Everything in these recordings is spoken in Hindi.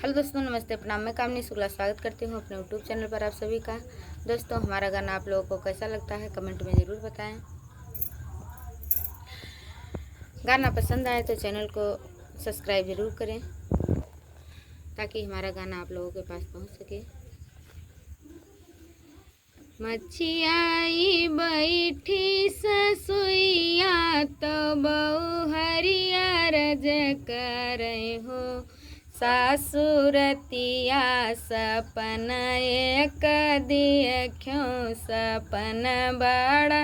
हेलो दोस्तों, नमस्ते, प्रणाम। मैं कामनी शुक्ला स्वागत करती हूँ अपने यूट्यूब चैनल पर आप सभी का। दोस्तों, हमारा गाना आप लोगों को कैसा लगता है कमेंट में ज़रूर बताएं। गाना पसंद आए तो चैनल को सब्सक्राइब ज़रूर करें ताकि हमारा गाना आप लोगों के पास पहुँच सके। मच्छियाई बैठी ससुइया तो बहु हरियर करे हो, सासुरतिया सपन एक देखियो, सपन बड़ा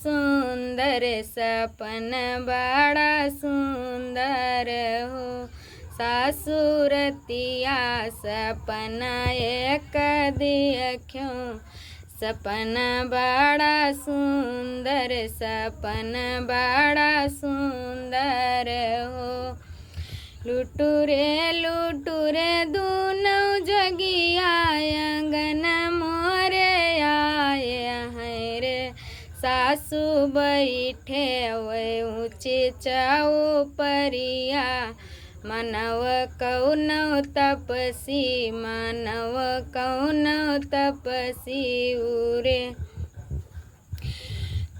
सुंदर, सपन बड़ा सुंदर हो। सासुरतिया सपन एक देखियो, सपन बड़ा सुंदर, सपन बड़ा सुंदर हो। लुटुरे दूनों जगिया अंगन मोरे आए हैं रे, सासू बैठे वे ऊँची चौपरिया, मनव कौनौ तपसी, मनव कौनौ तपसी उरे।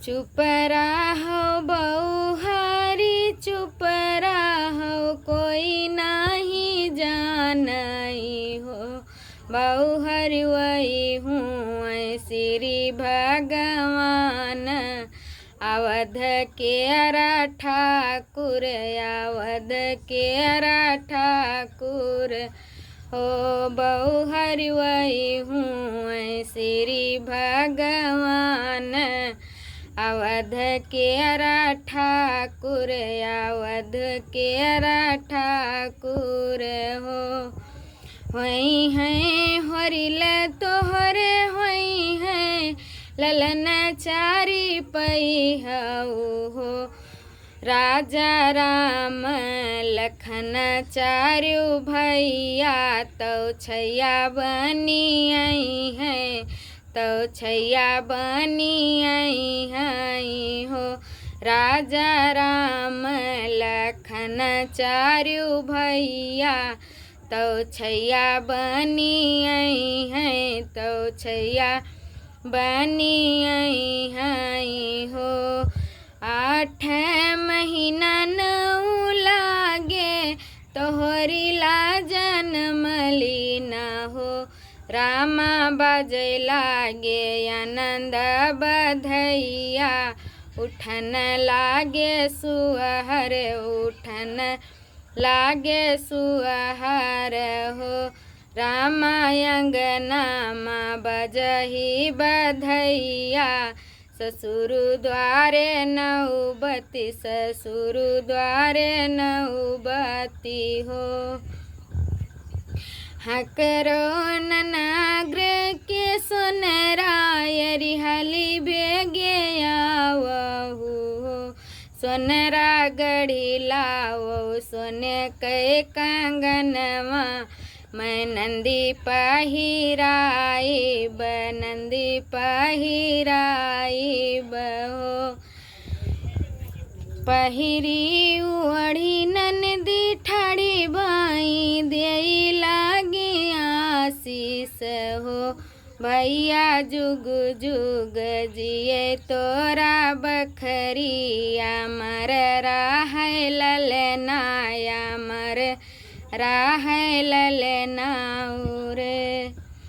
चुप रहो बहुहारी, चुप रहो कोई नहीं जानई हो, बहुहरि वही हूँ श्री भगवान, अवध के ठाकुर, अवध के ठाकुर हो, बहुहरि वही हूँ श्री भगवान, अवध के ठाकुर, अवध के ठाकुर हो। होई हैं हरिल तोहरे, होई हैं ललन चारी पई हो, राजा राम लखन चारु भैया, तो छैया बनी आई हैं, तो छैया बनी आई हैं हो। राजा राम लखन चारु भैया, तो छैया बनी आई हैं, तो छैया बनी आई हैं हो। 8 महीना नौ लागे तोहरी लाजन मलिना हो, रामा बजै लागे आनंद बधैया, उठन लागे सुअहर, उठन लागे सुअहर हो। रामा अंगना माँ बजही बधैया, ससुर द्वारे नौबती, ससुर द्वारे नौबती हो। हकरो ननाग्र के सोनरायरी हली बेगे आवहु हो, सोनरा गढ़ी लाओ सोने के कंगनवा, मैं नंदी पहिराई ब, नंदी पहिराई बहो। पहिरी उड़ी नंदी ठाड़ी बाई, देई लागी आशीष हो, भैया जुग जुग जिए तोरा बखरिया, मर राह ललनाया, मर राह ललना